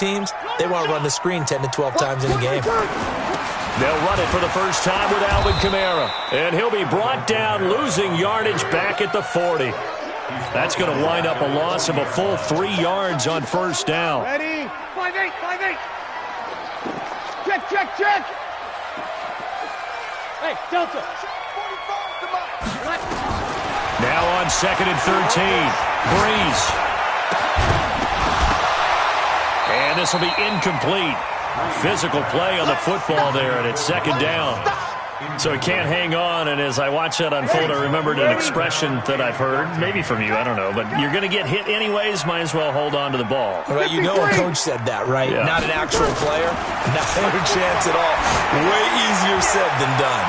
teams, they want to run the screen 10 to 12 times in a game. They'll run it for the first time with Alvin Kamara. And he'll be brought down, losing yardage back at the 40. That's going to wind up a loss of a full 3 yards on first down. Ready? 5-8, 5-8. Check, check, check. Hey, Delta. Now on 2nd and 13. Breeze. And this will be incomplete. Physical play on the football there, and it's 2nd down. So he can't hang on, and as I watch that unfold, I remembered an expression that I've heard, maybe from you, I don't know, but you're going to get hit anyways, might as well hold on to the ball. Right, you know a coach said that, right? Yeah. Not an actual player. Not a chance at all. Way easier said than done.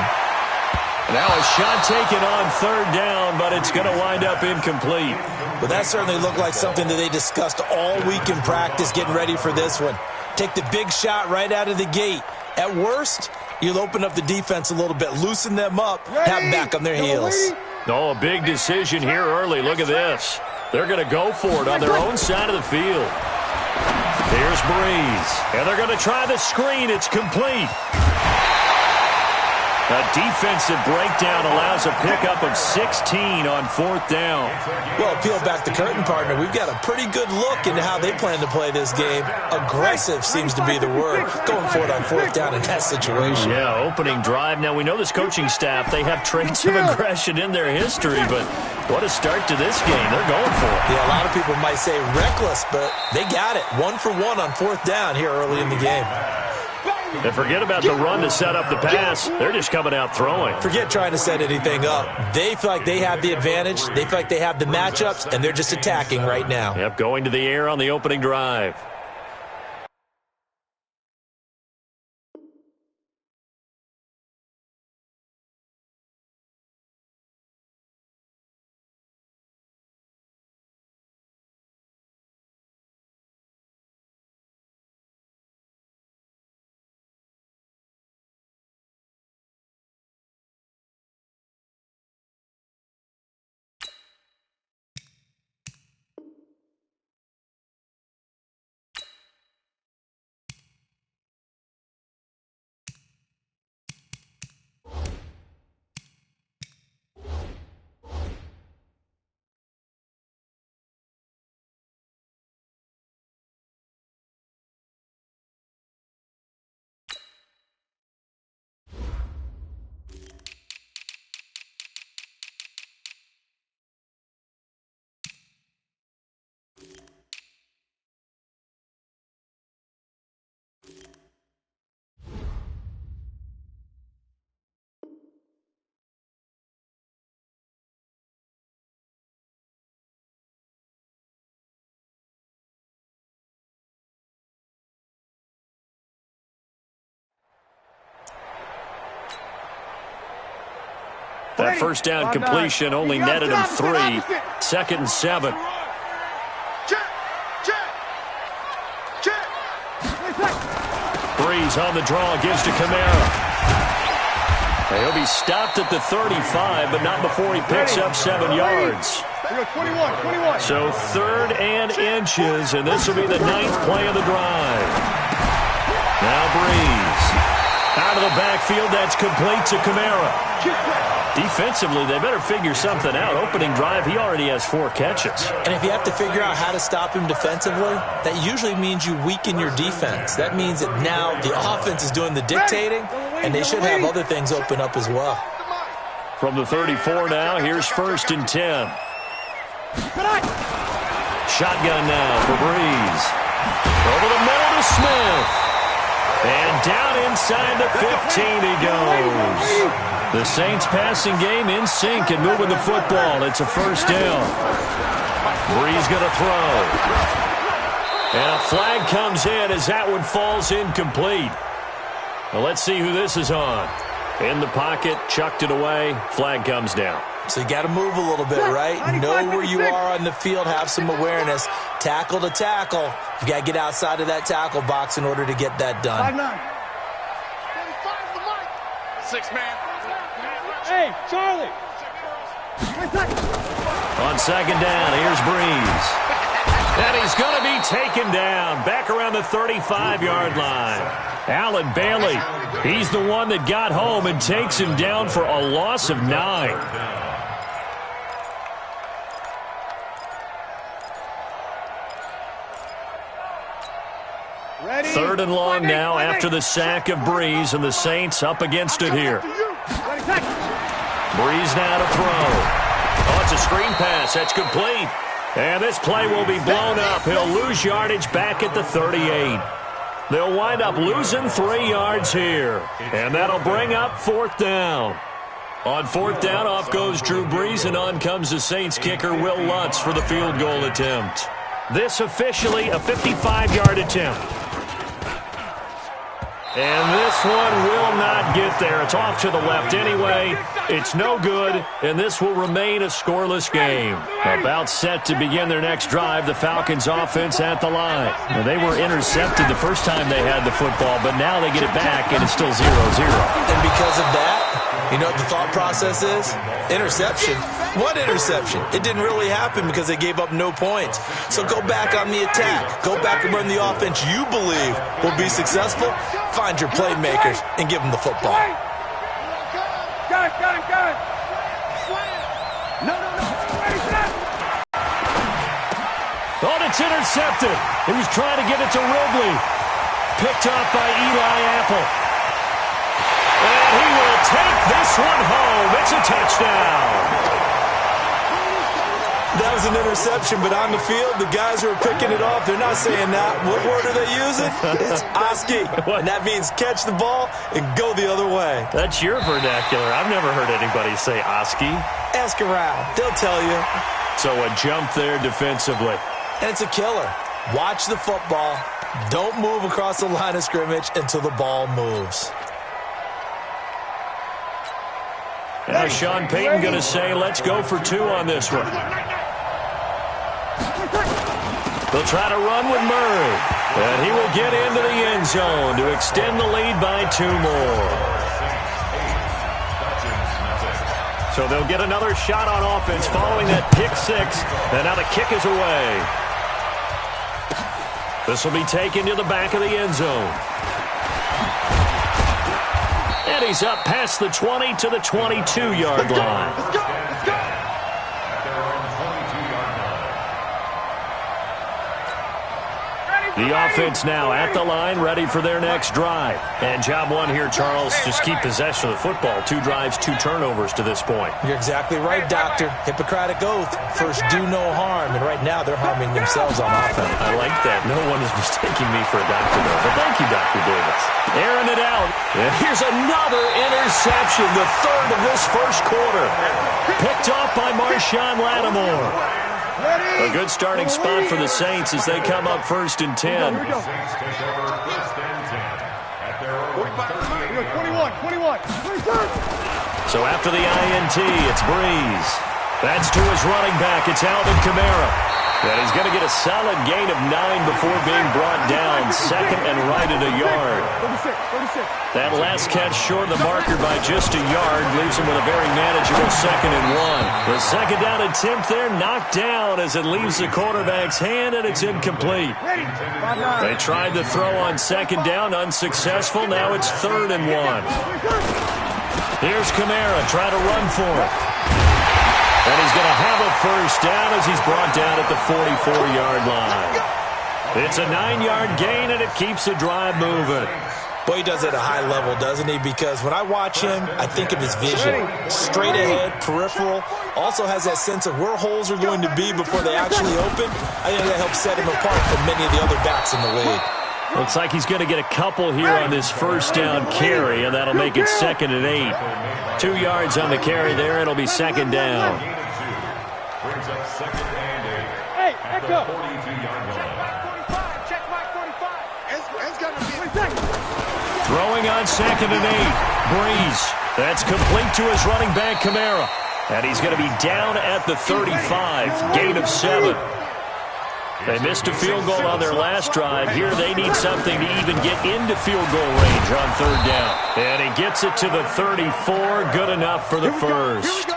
Now a shot taken on 3rd down, but it's going to wind up incomplete. But that certainly looked like something that they discussed all week in practice, getting ready for this one. Take the big shot right out of the gate. At worst, you'll open up the defense a little bit, loosen them up, have them back on their heels. Oh, a big decision here early. Look at this. They're going to go for it on their own side of the field. Here's Breeze. And they're going to try the screen. It's complete. A defensive breakdown allows a pickup of 16 on 4th down. Well, peel back the curtain, partner. We've got a pretty good look into how they plan to play this game. Aggressive seems to be the word. Going for it on 4th down in that situation. Yeah, opening drive. Now, we know this coaching staff, they have traits of aggression in their history, but what a start to this game. They're going for it. Yeah, a lot of people might say reckless, but they got it. 1 for 1 on 4th down here early in the game. And forget about the run to set up the pass. They're just coming out throwing. Forget trying to set anything up. They feel like they have the advantage. They feel like they have the matchups, and they're just attacking right now. Yep, going to the air on the opening drive. That first down completion only netted him 3. 2nd and 7. Breeze on the draw, gives to Kamara. He'll be stopped at the 35, but not before he picks up 7 yards. So 3rd and inches, and this will be the 9th play of the drive. Now Breeze. Out of the backfield, that's complete to Kamara. Defensively, they better figure something out. Opening drive, he already has 4 catches. And if you have to figure out how to stop him defensively, that usually means you weaken your defense. That means that now the offense is doing the dictating, and they should have other things open up as well. From the 34 now, here's 1st and 10. Shotgun now for Breeze. Over the middle to Smith. And down inside the 15 he goes. The Saints passing game in sync and moving the football. It's a 1st down. Breeze going to throw. And a flag comes in as that one falls incomplete. Well, let's see who this is on. In the pocket, chucked it away. Flag comes down. So you got to move a little bit, right? Know where you are on the field, have some awareness. Tackle to tackle. You got to get outside of that tackle box in order to get that done. 6-man. Hey, Charlie. On 2nd down, here's Breeze. And he's going to be taken down back around the 35-yard line. Alan Bailey, he's the one that got home and takes him down for a loss of 9. Third and long now after the sack of Breeze, and the Saints up against it here. Breeze now to throw. Oh, it's a screen pass. That's complete. And this play will be blown up. He'll lose yardage back at the 38. They'll wind up losing 3 yards here. And that'll bring up 4th down. On 4th down, off goes Drew Brees, and on comes the Saints kicker, Will Lutz, for the field goal attempt. This officially a 55-yard attempt. And this one will not get there. It's off to the left anyway. It's no good, and this will remain a scoreless game. About set to begin their next drive, the Falcons offense at the line. Now, they were intercepted the first time they had the football, but now they get it back, and it's still 0-0. And because of that, you know what the thought process is? Interception. What interception? It didn't really happen because they gave up no points. So go back on the attack. Go back and run the offense you believe will be successful. Find your playmakers and give them the football. Got it. No. Oh, it's intercepted. He was trying to get it to Ridley. Picked off by Eli Apple. And he will take this one home. It's a touchdown. That was an interception, but on the field, the guys who are picking it off, they're not saying that. What word are they using? It's Oski. And that means catch the ball and go the other way. That's your vernacular. I've never heard anybody say Oski. Ask around. They'll tell you. So a jump there defensively. And it's a killer. Watch the football. Don't move across the line of scrimmage until the ball moves. Now Sean Payton going to say, let's go for 2 on this one. They'll try to run with Murray. And he will get into the end zone to extend the lead by 2 more. So they'll get another shot on offense following that pick 6. And now the kick is away. This will be taken to the back of the end zone. And he's up past the 20 to the 22-yard line. Let's go. The offense now at the line, ready for their next drive. And job one here, Charles, just keep possession of the football. 2 drives, 2 turnovers to this point. You're exactly right, Doctor. Hippocratic oath. First, do no harm. And right now, they're harming themselves on offense. I like that. No one is mistaking me for a doctor, though. But thank you, Dr. Davis. Airing it out. And here's another interception, the 3rd of this first quarter. Picked off by Marshawn Lattimore. A good starting spot for the Saints as they come up 1st and 10. 21. So after the INT, it's Breeze. That's to his running back. It's Alvin Kamara. And he's going to get a solid gain of 9 before being brought down. 2nd and right at a yard. 36. That last catch short of the marker by just a yard leaves him with a very manageable 2nd and 1. The second down attempt there knocked down as it leaves the quarterback's hand, and it's incomplete. They tried to throw on 2nd down, unsuccessful. Now it's 3rd and 1. Here's Kamara, try to run for it. And he's going to have a first down as he's brought down at the 44-yard line. It's a 9-yard gain, and it keeps the drive moving. Boy, he does it at a high level, doesn't he? Because when I watch him, I think of his vision. Straight ahead, peripheral. Also has that sense of where holes are going to be before they actually open. I think that helps set him apart from many of the other backs in the league. Looks like he's going to get a couple here on this first down carry, and that'll make it 2nd and 8. 2 yards on the carry there. It'll be 2nd down. Brings up 2nd and 8. Hey, echo. Check mark 45. It's going to be Throwing on 2nd and 8. Breeze. That's complete to his running back, Kamara. And he's going to be down at the 35. Gain of 7. They missed a field goal on their last drive. Here they need something to even get into field goal range on 3rd down. And he gets it to the 34. Good enough for the first.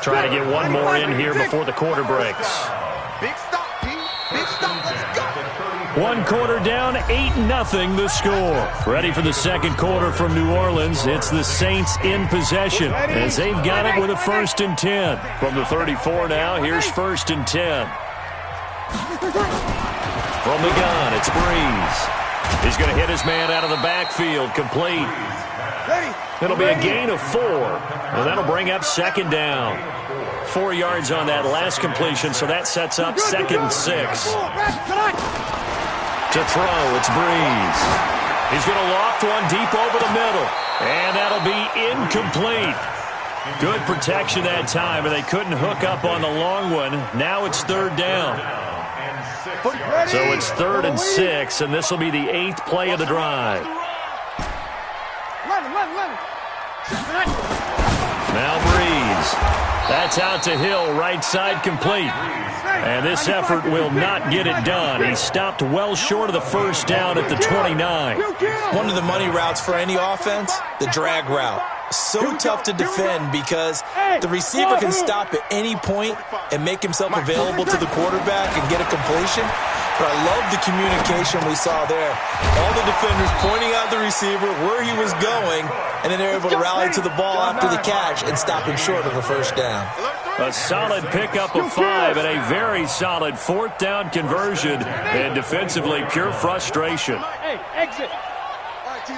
Try to get one more in here before the quarter breaks. Big stop, P. Big stop. Let's go. 1 quarter down, 8-0 the score. Ready for the second quarter from New Orleans. It's the Saints in possession as they've got it with a 1st and 10. From the 34 now, here's 1st and 10. From the gun, it's Breeze. He's going to hit his man out of the backfield, complete. It'll be a gain of 4, and that'll bring up 2nd down. 4 yards on that last completion, so that sets up 2nd and 6. To throw, it's Breeze. He's going to loft one deep over the middle, and that'll be incomplete. Good protection that time, and they couldn't hook up on the long one. Now it's 3rd down. So it's 3rd and 6, and this will be the 8th play of the drive. Now Breeze. That's out to Hill, right side complete. And this effort will not get it done. He stopped well short of the 1st down at the 29. One of the money routes for any offense, the drag route. So tough to defend because the receiver can stop at any point and make himself available to the quarterback and get a completion. But I love the communication we saw there. All the defenders pointing out the receiver, where he was going, and then they're able to rally to the ball after the catch and stop him short of a 1st down. A solid pickup of 5 and a very solid 4th down conversion. And defensively, pure frustration. Hey, exit. All right, T,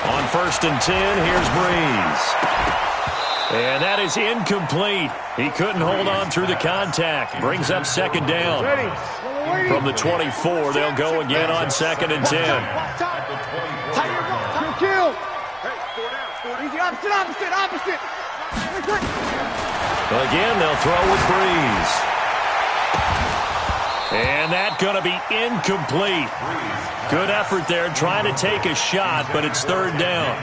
on 1st and 10, here's Breeze. And that is incomplete. He couldn't hold on through the contact. Brings up 2nd down. From the 24, they'll go again on 2nd and 10. Kill. Easy, opposite. Again, they'll throw with Breeze. And that's going to be incomplete. Good effort there, trying to take a shot, but it's 3rd down.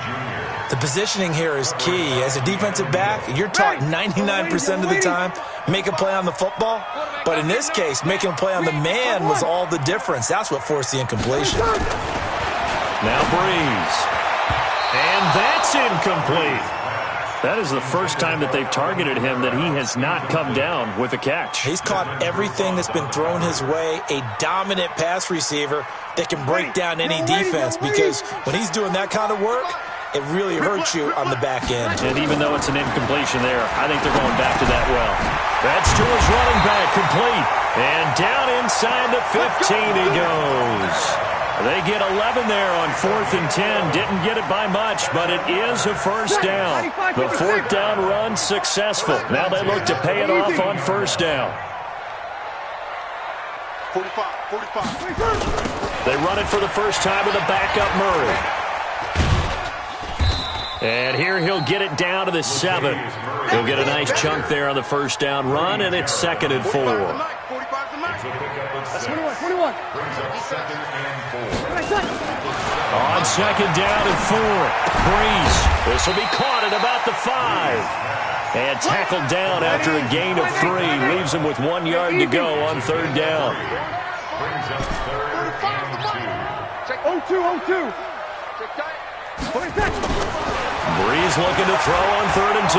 The positioning here is key. As a defensive back, you're taught 99% of the time, make a play on the football. But in this case, making a play on the man was all the difference. That's what forced the incompletion. Now Breeze. And that's incomplete. That is the first time that they've targeted him that he has not come down with a catch. He's caught everything that's been thrown his way, a dominant pass receiver that can break down any defense, because when he's doing that kind of work, it really hurts you on the back end. And even though it's an incompletion there, I think they're going back to that well. That's to his running back, complete. And down inside the 15 he goes. They get 11 there on 4th and 10. Didn't get it by much, but it is a 1st down. The 4th down run successful. Now they look to pay it off on 1st down. 45. They run it for the first time with a backup Murray. And here he'll get it down to the 7. He'll get a nice chunk there on the 1st down run, and it's 2nd and 4. That's 21. On 2nd down and 4. Breeze. This will be caught at about the 5. And tackled down after a gain of 3. Leaves him with 1 yard to go on 3rd down. 0-2. Breeze looking to throw on 3rd and 2.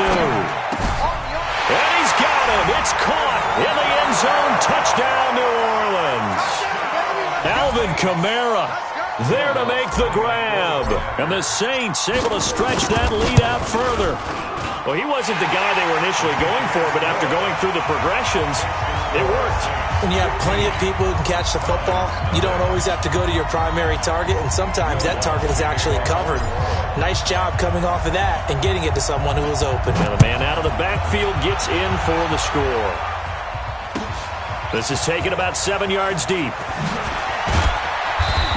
And he's got him. It's caught in the end zone. Touchdown, New Orleans. Alvin Kamara there to make the grab. And the Saints able to stretch that lead out further. Well, he wasn't the guy they were initially going for, but after going through the progressions, it worked. When you have plenty of people who can catch the football, you don't always have to go to your primary target, and sometimes that target is actually covered. Nice job coming off of that and getting it to someone who was open. And the man out of the backfield gets in for the score. This is taken about 7 yards deep.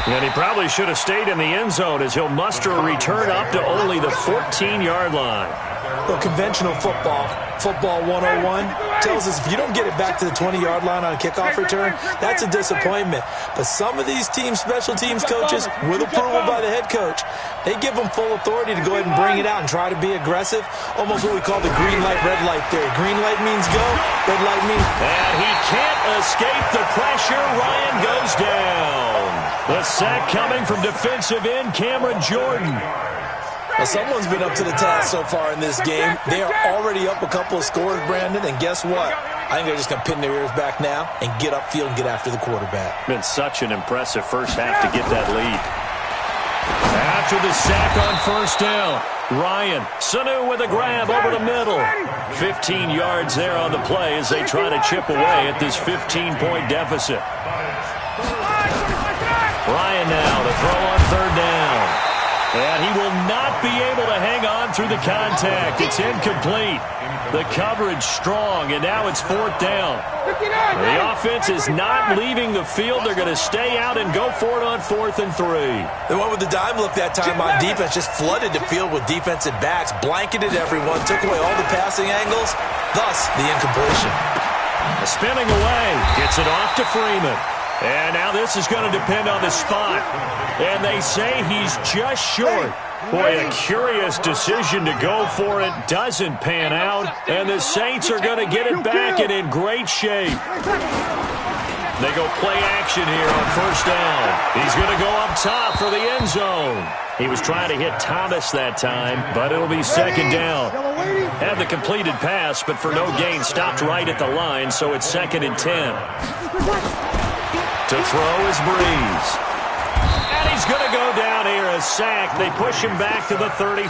And he probably should have stayed in the end zone as he'll muster a return up to only the 14-yard line. Well, conventional football 101, tells us if you don't get it back to the 20-yard line on a kickoff return, that's a disappointment. But some of these special teams coaches, with approval by the head coach, they give them full authority to go ahead and bring it out and try to be aggressive, almost what we call the green light, red light theory. Green light means go, red light means... And he can't escape the pressure. Ryan goes down. The sack coming from defensive end Cameron Jordan. Well, someone's been up to the task so far in this game. They are already up a couple of scores, Brandon, and guess what? I think they're just going to pin their ears back now and get upfield and get after the quarterback. Been such an impressive first half to get that lead. After the sack on first down, Ryan, Sanu with a grab over the middle. 15 yards there on the play as they try to chip away at this 15-point deficit. Ryan now to throw on third down. And he will not be able to hang on through the contact. It's incomplete. The coverage strong, and now it's fourth down. The offense is not leaving the field. They're going to stay out and go for it on 4th and 3. They went with the dime look that time on defense, just flooded the field with defensive backs, blanketed everyone, took away all the passing angles, thus the incompletion. Spinning away, gets it off to Freeman. And now this is going to depend on the spot. And they say he's just short. Boy, a curious decision to go for it. Doesn't pan out. And the Saints are going to get it back and in great shape. They go play action here on first down. He's going to go up top for the end zone. He was trying to hit Thomas that time, but it'll be second down. Had the completed pass, but for no gain, stopped right at the line, so it's 2nd and 10. To throw is Breeze. And he's going to go down here, a sack. They push him back to the 34.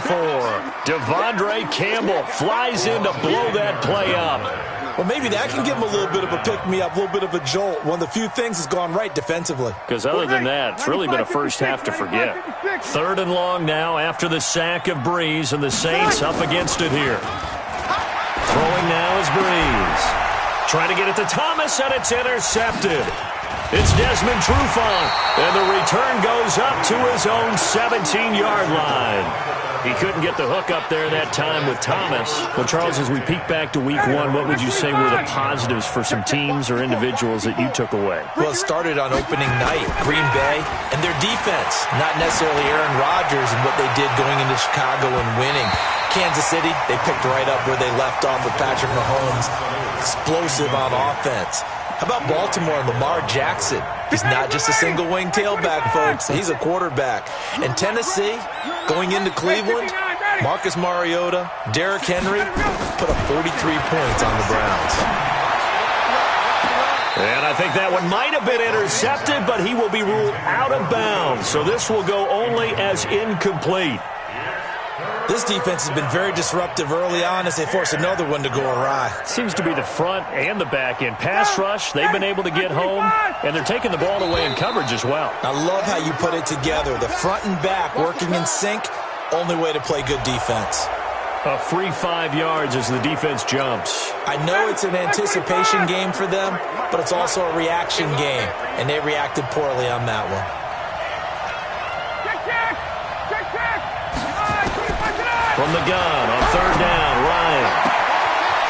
Devondre Campbell flies in to blow that play up. Well, maybe that can give him a little bit of a pick-me-up, a little bit of a jolt. One of the few things has gone right defensively. Because other than that, it's really been a first half to forget. 3rd and long now after the sack of Breeze, and the Saints up against it here. Throwing now is Breeze. Trying to get it to Thomas, and it's intercepted. It's Desmond Trufant, and the return goes up to his own 17-yard line. He couldn't get the hook up there that time with Thomas. Well, Charles, as we peek back to week 1, what would you say were the positives for some teams or individuals that you took away? Well, it started on opening night, Green Bay, and their defense. Not necessarily Aaron Rodgers and what they did going into Chicago and winning. Kansas City, they picked right up where they left off with Patrick Mahomes. Explosive on offense. How about Baltimore and Lamar Jackson? He's not just a single-wing tailback, folks. He's a quarterback. And Tennessee, going into Cleveland, Marcus Mariota, Derrick Henry put up 43 points on the Browns. And I think that one might have been intercepted, but he will be ruled out of bounds. So this will go only as incomplete. This defense has been very disruptive early on as they force another one to go awry. Seems to be the front and the back end. Pass rush, they've been able to get home, and they're taking the ball away in coverage as well. I love how you put it together. The front and back working in sync, only way to play good defense. A free 5 yards as the defense jumps. I know it's an anticipation game for them, but it's also a reaction game, and they reacted poorly on that one. From the gun on third down, Ryan.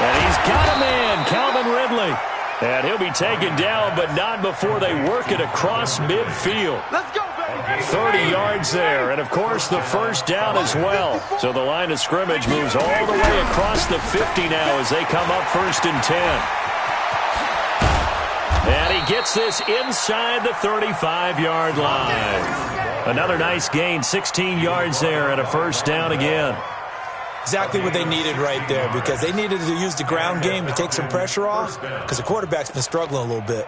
And he's got a man, Calvin Ridley. And he'll be taken down, but not before they work it across midfield. Let's go, baby. 30 yards there, and of course the first down as well. So the line of scrimmage moves all the way across the 50 now as they come up 1st and 10. And he gets this inside the 35-yard line. Another nice gain, 16 yards there, and a first down again. Exactly what they needed right there, because they needed to use the ground game to take some pressure off, because the quarterback's been struggling a little bit.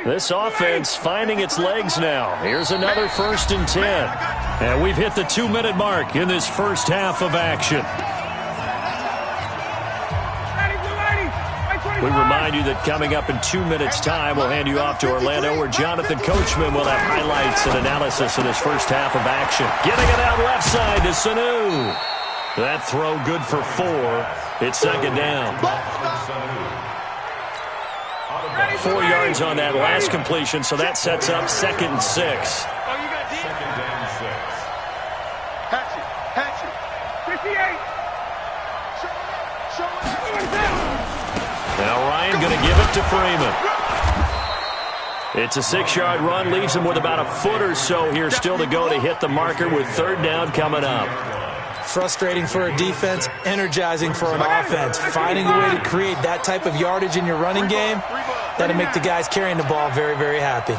This offense finding its legs now. Here's another 1st and 10. And we've hit the 2-minute mark in this first half of action. We remind you that coming up in 2 minutes' time, we'll hand you off to Orlando, where Jonathan Coachman will have highlights and analysis of this first half of action. Getting it out left side to Sanu. That throw good for 4. It's second down. 4 yards on that last completion, so that sets up 2nd and 6. Now Ryan going to give it to Freeman. It's a 6-yard run, leaves him with about a foot or so here still to go to hit the marker with third down coming up. Frustrating for a defense, energizing for an offense. Finding a way to create that type of yardage in your running game, that'll make the guys carrying the ball very, very happy.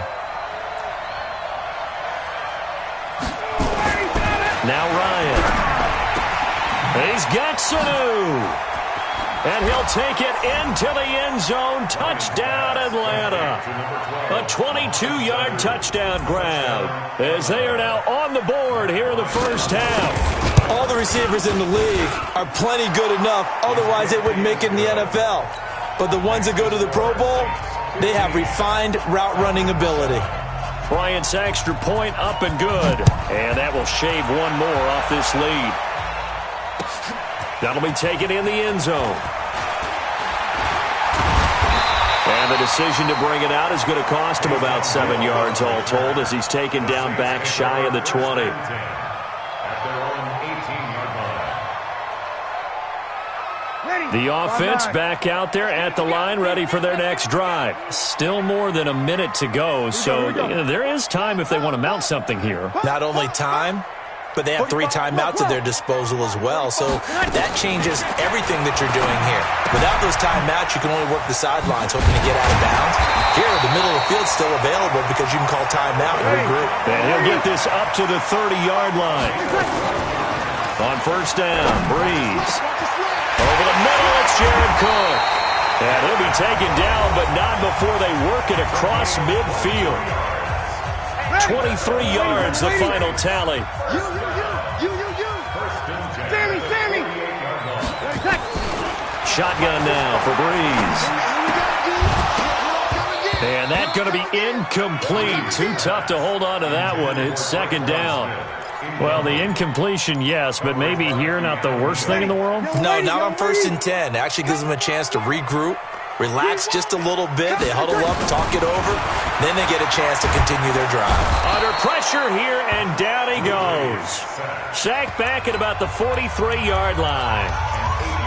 Now Ryan. He's got Sanu. And he'll take it into the end zone. Touchdown, Atlanta. A 22-yard touchdown grab as they are now on the board here in the first half. All the receivers in the league are plenty good enough. Otherwise, they wouldn't make it in the NFL. But the ones that go to the Pro Bowl, they have refined route running ability. Bryant's extra point up and good. And that will shave one more off this lead. That'll be taken in the end zone. And the decision to bring it out is going to cost him about 7 yards all told as he's taken down back shy of the 20. The offense back out there at the line, ready for their next drive. Still more than a minute to go, so there is time if they want to mount something here. Not only time, but they have 3 timeouts at their disposal as well, so that changes everything that you're doing here. Without those timeouts, you can only work the sidelines, hoping to get out of bounds. Here, the middle of the field's still available because you can call timeout and regroup. And he'll get this up to the 30-yard line. On first down, Breeze. Over the middle, it's Jared Cook. And he'll be taken down, but not before they work it across midfield. 23 yards, the final tally. Sammy! Shotgun now for Breeze. And that's going to be incomplete. Too tough to hold on to that one. It's second down. Well, the incompletion, yes, but maybe here not the worst thing in the world? No, not on 1st and 10. Actually gives them a chance to regroup, relax just a little bit. They huddle up, talk it over. Then they get a chance to continue their drive. Under pressure here, and down he goes. Sacked back at about the 43-yard line.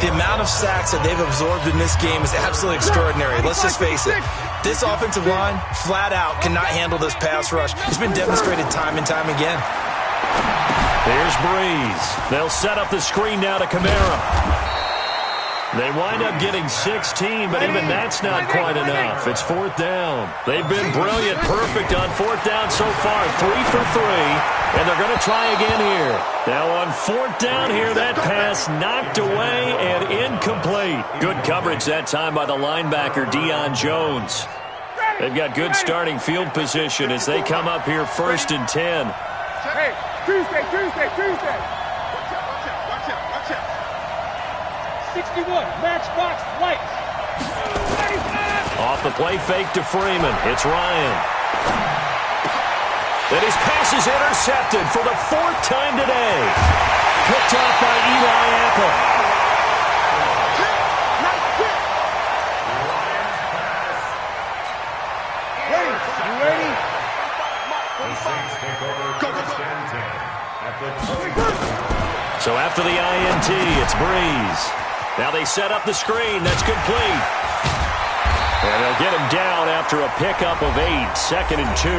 The amount of sacks that they've absorbed in this game is absolutely extraordinary. Let's just face it. This offensive line, flat out, cannot handle this pass rush. It's been demonstrated time and time again. Here's Breeze. They'll set up the screen now to Kamara. They wind up getting 16, but even that's not quite enough. It's 4th down. They've been brilliant, perfect on 4th down so far. 3 for 3, and they're going to try again here. Now on 4th down here, that pass knocked away and incomplete. Good coverage that time by the linebacker, Deion Jones. They've got good starting field position as they come up here 1st and 10. Hey, Tuesday. Watch out. 61, matchbox lights. Off the play fake to Freeman. It's Ryan. And his pass is intercepted for the 4th time today. Picked off by Eli Apple. Ready? So after the INT, it's Breeze. Now they set up the screen. That's complete. And they'll get him down after a pickup of 8, 2nd and 2.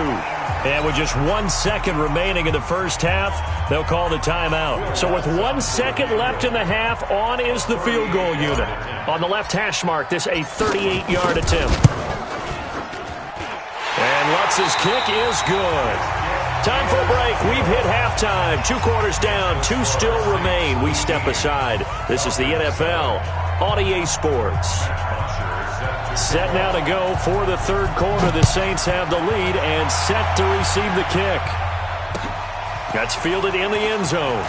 And with just 1 second remaining in the first half, they'll call the timeout. So with 1 second left in the half, on is the field goal unit. On the left hash mark, this a 38-yard attempt. And Lutz's kick is good. Time for a break. We've hit halftime. 2 quarters down. 2 still remain. We step aside. This is the NFL on EA Sports. Set now to go for the 3rd quarter. The Saints have the lead and set to receive the kick. That's fielded in the end zone.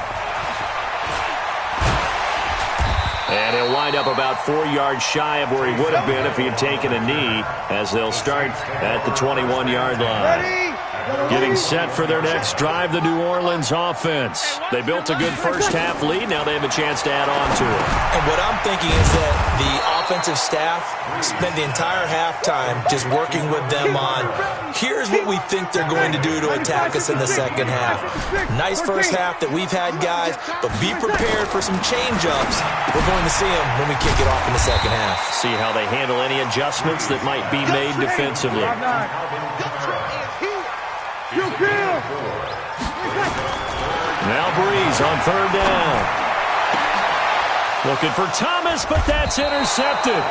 And he'll wind up about 4 yards shy of where he would have been if he had taken a knee, as they'll start at the 21-yard line. Getting set for their next drive, the New Orleans offense. They built a good first-half lead. Now they have a chance to add on to it. And what I'm thinking is that the offensive staff spent the entire halftime just working with them on, here's what we think they're going to do to attack us in the second half. Nice first half that we've had, guys, but be prepared for some change-ups. We're going to see them when we kick it off in the second half. See how they handle any adjustments that might be made defensively. Now Breeze on 3rd down. Looking for Thomas, but that's intercepted.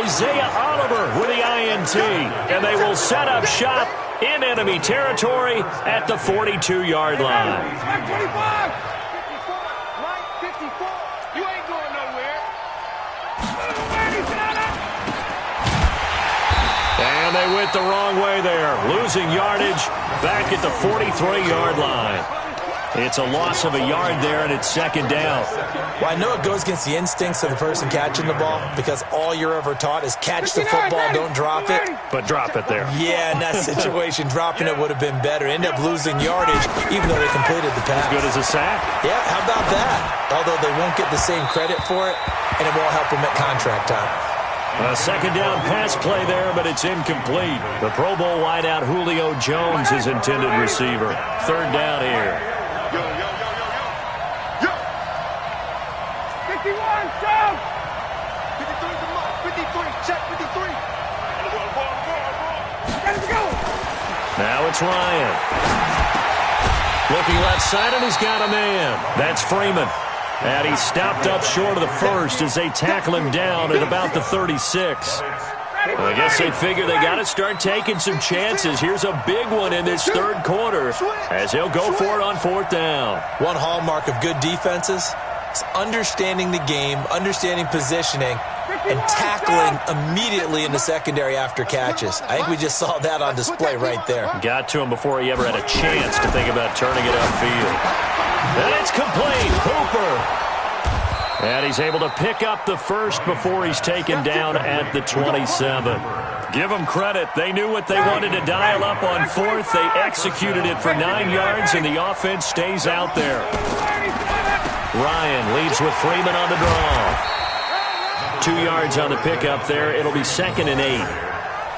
Isaiah Oliver with the INT. And they will set up shop in enemy territory at the 42-yard line. 25! 54! You ain't going nowhere. And they went the wrong way there, losing yardage back at the 43-yard line. It's a loss of a yard there, and it's second down. Well, I know it goes against the instincts of the person catching the ball because all you're ever taught is catch the football, don't drop it. But drop it there. Yeah, in that situation, dropping it would have been better. End up losing yardage, even though they completed the pass. As good as a sack? Yeah, how about that? Although they won't get the same credit for it, and it won't help them at contract time. A second down pass play there, but it's incomplete. The Pro Bowl wideout Julio Jones is intended receiver. Third down here. 51, down! 53, come on. 53, check 53. Let's go! Now it's Ryan. Looking left side, and he's got a man. That's Freeman. And he's stopped up short of the first as they tackle him down at about the 36. I guess they figure they got to start taking some chances. Here's a big one in this third quarter as he'll go for it on fourth down. One hallmark of good defenses is understanding the game, understanding positioning, and tackling immediately in the secondary after catches. I think we just saw that on display right there. Got to him before he ever had a chance to think about turning it upfield. And it's complete. Hooper. And he's able to pick up the first before he's taken down at the 27. Give them credit. They knew what they wanted to dial up on fourth. They executed it for 9 yards, and the offense stays out there. Ryan leads with Freeman on the draw. 2 yards on the pickup there. It'll be 2nd and 8.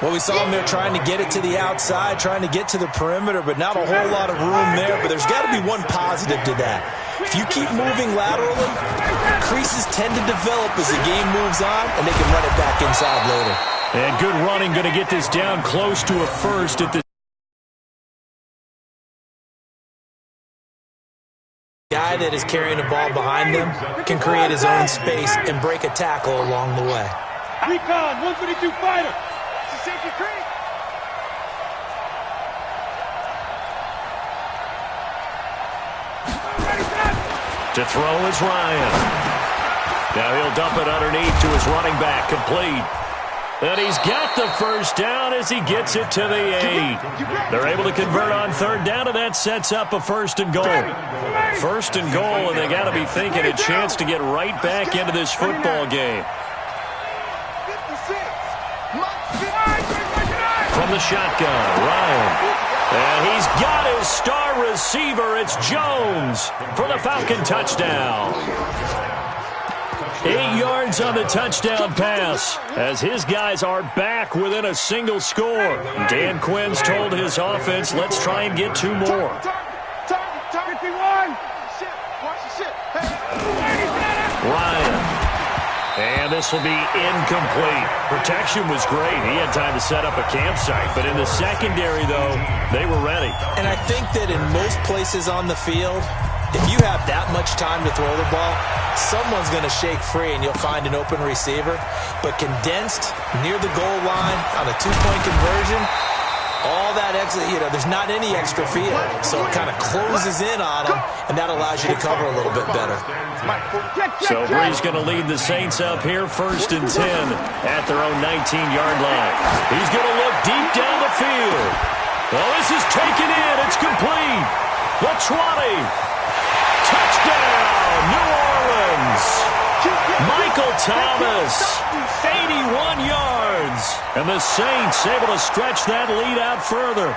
Well, we saw him there trying to get it to the outside, trying to get to the perimeter, but not a whole lot of room there. But there's got to be one positive to that. If you keep moving laterally, creases tend to develop as the game moves on, and they can run it back inside later. And good running, going to get this down close to a first at the guy that is carrying the ball behind them can create his own space and break a tackle along the way. Recon, 152 fighter. Safety creek. To throw is Ryan. Now he'll dump it underneath to his running back, complete. And he's got the first down as he gets it to the 8. They're able to convert on third down, and that sets up a 1st and goal. 1st and goal, and they got to be thinking a chance to get right back into this football game. From the shotgun, Ryan. And he's got his star receiver. It's Jones for the Falcon touchdown. 8 yards on the touchdown pass as his guys are back within a single score. Dan Quinn's told his offense, let's try and get 2 more. 51. Ryan. And this will be incomplete. Protection was great. He had time to set up a campsite. But in the secondary, though, they were ready. And I think that in most places on the field, if you have that much time to throw the ball, someone's going to shake free and you'll find an open receiver. But condensed near the goal line on a 2-point conversion, all that extra, there's not any extra field. So it kind of closes in on them, and that allows you to cover a little bit better. So Bree's going to lead the Saints up here, 1st and 10 at their own 19-yard line. He's going to look deep down the field. Well, this is taken in. It's complete. The 20. Touchdown, New Orleans. Michael Thomas, 81 yards. And the Saints able to stretch that lead out further.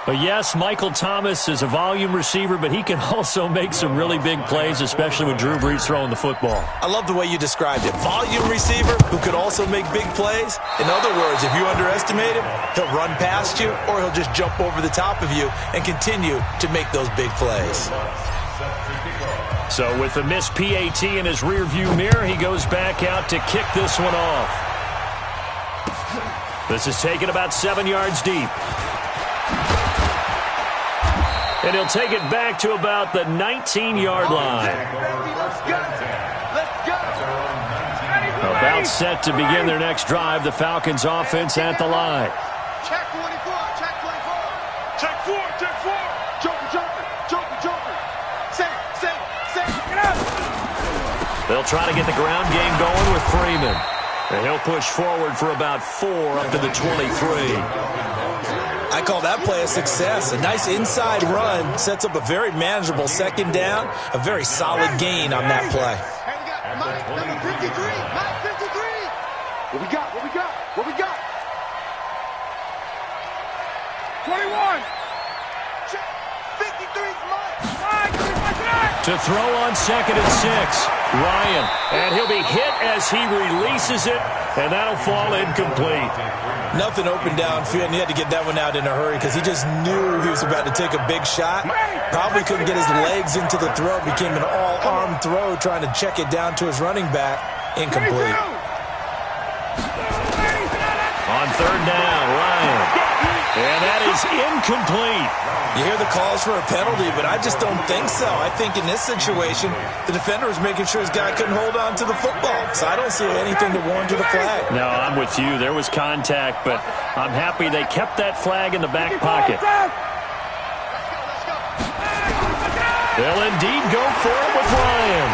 But yes, Michael Thomas is a volume receiver, but he can also make some really big plays, especially when Drew Brees throwing the football. I love the way you described it. Volume receiver who could also make big plays. In other words, if you underestimate him, he'll run past you or he'll just jump over the top of you and continue to make those big plays. So with the missed PAT in his rearview mirror, he goes back out to kick this one off. This is taken about 7 yards deep. And he'll take it back to about the 19-yard line. About set to begin their next drive. The Falcons offense at the line. Check 24. Check 24. Check 4. Check 4. Joker. Say. Get out. They'll try to get the ground game going with Freeman. And he'll push forward for about 4 up to the 23. I call that play a success. A nice inside run sets up a very manageable second down, a very solid gain on that play. Hey, we got Mike, number 53. Mike 53. What we got? 21. Check. 53's Mike. To throw on 2nd and 6. Ryan. And he'll be hit as he releases it, and that'll fall incomplete. Nothing open downfield, and he had to get that one out in a hurry because he just knew he was about to take a big shot. Probably couldn't get his legs into the throw. Became an all-arm throw trying to check it down to his running back. Incomplete. On 3rd down, Ryan. And that is incomplete. You hear the calls for a penalty, but I just don't think so. I think in this situation, the defender was making sure his guy couldn't hold on to the football. So I don't see anything to warrant a flag. No, I'm with you. There was contact, but I'm happy they kept that flag in the back pocket. They'll indeed go for it with Ryan.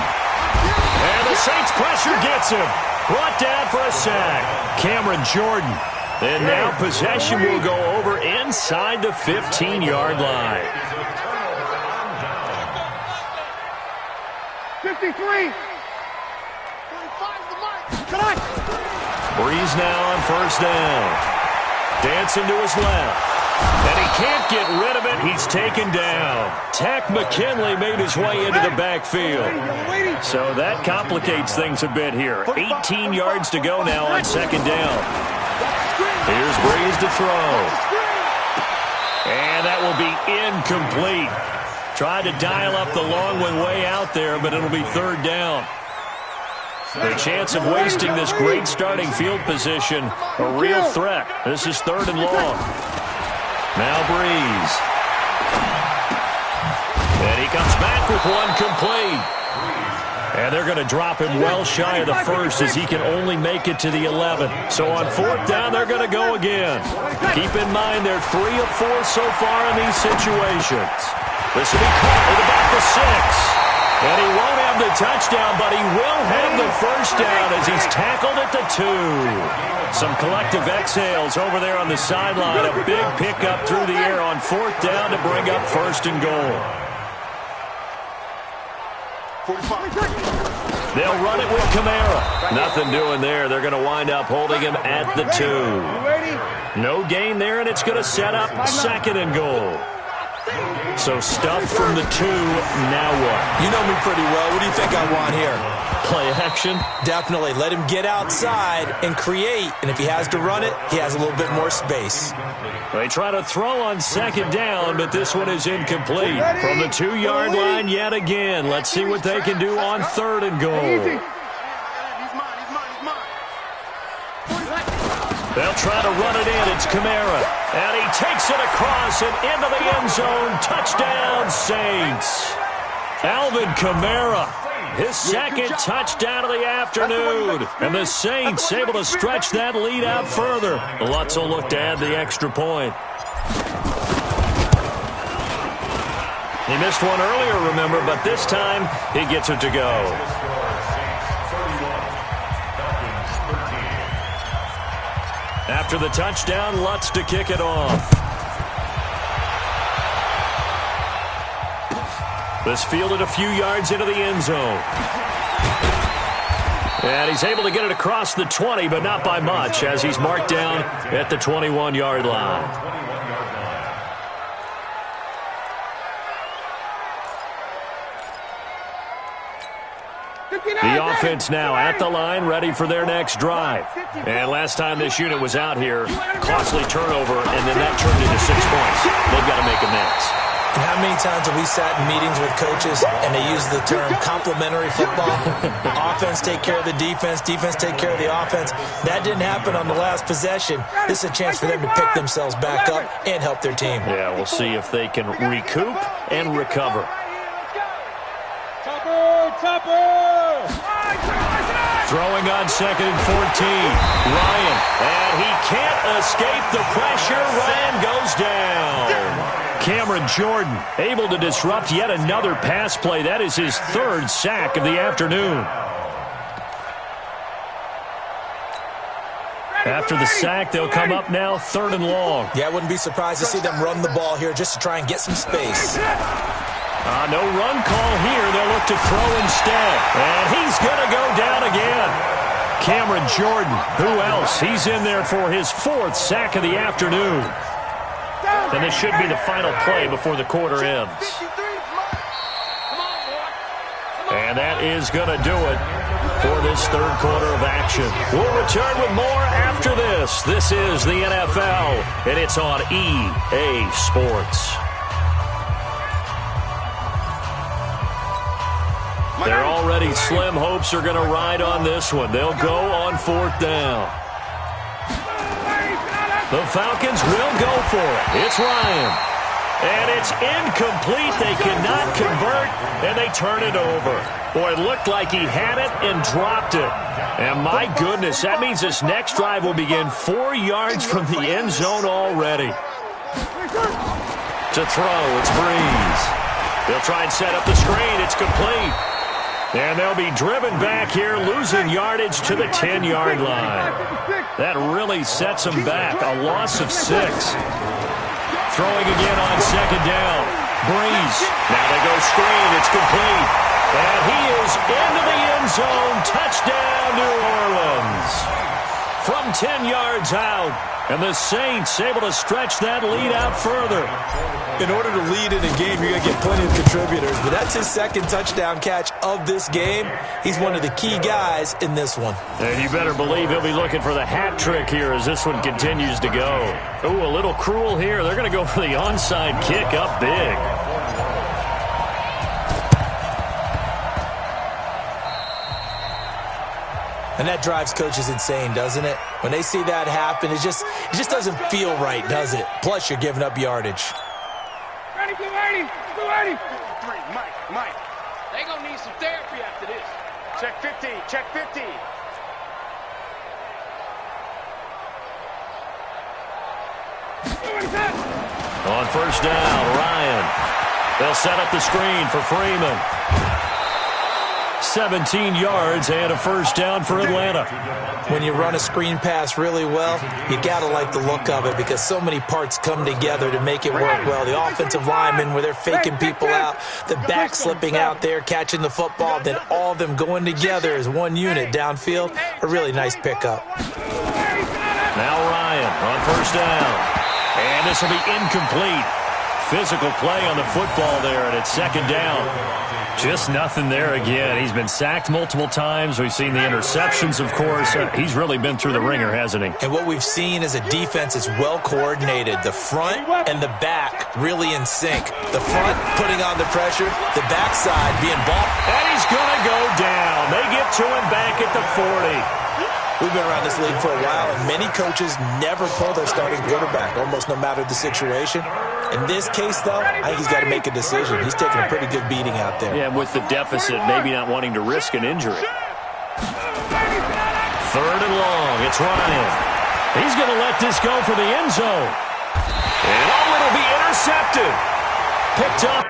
And the Saints pressure gets him. Brought down for a sack. Cameron Jordan. And now possession will go over inside the 15-yard line. 53. 45's the mark. Tonight. Breeze now on 1st down. Dancing to his left. And he can't get rid of it. He's taken down. Tack McKinley made his way into the backfield. So that complicates things a bit here. 18 yards to go now on 2nd down. Here's Breeze to throw. And that will be incomplete. Tried to dial up the long one way out there, but it'll be 3rd down. The chance of wasting this great starting field position, a real threat. This is 3rd and long. Now Breeze. And he comes back with one complete. And they're going to drop him well shy of the 1st as he can only make it to the 11. So on 4th down, they're going to go again. Keep in mind they're 3 of 4 so far in these situations. This will be caught with about the 6. And he won't have the touchdown, but he will have the 1st down as he's tackled at the 2. Some collective exhales over there on the sideline. A big pickup through the air on 4th down to bring up 1st and goal. They'll run it with Kamara. Nothing doing there. They're going to wind up holding him at the 2. No gain there, and it's going to set up 2nd and goal. So stuffed from the 2, now what? You know me pretty well. What do you think I want here? Play action? Definitely. Let him get outside and create. And if he has to run it, he has a little bit more space. They try to throw on 2nd down, but this one is incomplete. From the 2-yard line yet again. Let's see what they can do on 3rd and goal. They'll try to run it in. It's Kamara. And he takes it across and into the end zone. Touchdown, Saints. Alvin Kamara, his 2nd touchdown of the afternoon. And the Saints able to stretch that lead out further. Lutz will look to add the extra point. He missed one earlier, remember, but this time he gets it to go. After the touchdown, Lutz to kick it off. This fielded a few yards into the end zone. And he's able to get it across the 20, but not by much, as he's marked down at the 21-yard line. The offense now at the line, ready for their next drive. And last time this unit was out here, costly turnover, and then that turned into 6 points. They've got to make amends. And how many times have we sat in meetings with coaches and they use the term complementary football? Offense take care of the defense, defense take care of the offense. That didn't happen on the last possession. This is a chance for them to pick themselves back up and help their team. Yeah, we'll see if they can recoup and recover. Topper! Throwing on 2nd and 14. Ryan, and he can't escape the pressure. Ryan goes down. Cameron Jordan able to disrupt yet another pass play. That is his 3rd sack of the afternoon. After the sack, they'll come up now 3rd and long. Yeah, I wouldn't be surprised to see them run the ball here just to try and get some space. No run call here. They'll look to throw instead. And he's going to go down again. Cameron Jordan, who else? He's in there for his 4th sack of the afternoon. And this should be the final play before the quarter ends. And that is going to do it for this 3rd quarter of action. We'll return with more after this. This is the NFL, and it's on EA Sports. Their already slim hopes are going to ride on this one. They'll go on 4th down. The Falcons will go for it. It's Ryan. And it's incomplete. They cannot convert, and they turn it over. Boy, it looked like he had it and dropped it. And my goodness, that means this next drive will begin 4 yards from the end zone already. To throw, it's Breeze. They'll try and set up the screen. It's complete. And they'll be driven back here, losing yardage to the 10-yard line. That really sets them back. A loss of 6. Throwing again on 2nd down. Breeze. Now they go screen. It's complete. And he is into the end zone. Touchdown, New Orleans. From 10 yards out. And the Saints able to stretch that lead out further. In order to lead in a game, you're going to get plenty of contributors. But that's his 2nd touchdown catch of this game. He's one of the key guys in this one. And you better believe he'll be looking for the hat trick here as this one continues to go. Ooh, a little cruel here. They're going to go for the onside kick up big. And that drives coaches insane, doesn't it? When they see that happen, it just doesn't feel right, does it? Plus, you're giving up yardage. Ready, blue 80. 3, Mike. They gonna need some therapy after this. Check 50, check 50. On 1st down, Ryan. They'll set up the screen for Freeman. 17 yards and a 1st down for Atlanta. When you run a screen pass really well, you got to like the look of it because so many parts come together to make it work well. The offensive linemen where they're faking people out, the back slipping out there, catching the football, then all of them going together as one unit downfield. A really nice pickup. Now Ryan on 1st down. And this will be incomplete. Physical play on the football there, and it's 2nd down. Just nothing there again. He's been sacked multiple times. We've seen the interceptions, of course. He's really been through the ringer, hasn't he? And what we've seen is a defense that's well coordinated. The front and the back really in sync. The front putting on the pressure, the backside being ball. And he's going to go down. They get to him back at the 40. We've been around this league for a while, and many coaches never pull their starting quarterback, almost no matter the situation. In this case, though, I think he's got to make a decision. He's taking a pretty good beating out there. Yeah, with the deficit, maybe not wanting to risk an injury. 3rd and long. It's Ryan. He's going to let this go for the end zone. And it'll be intercepted. Picked up.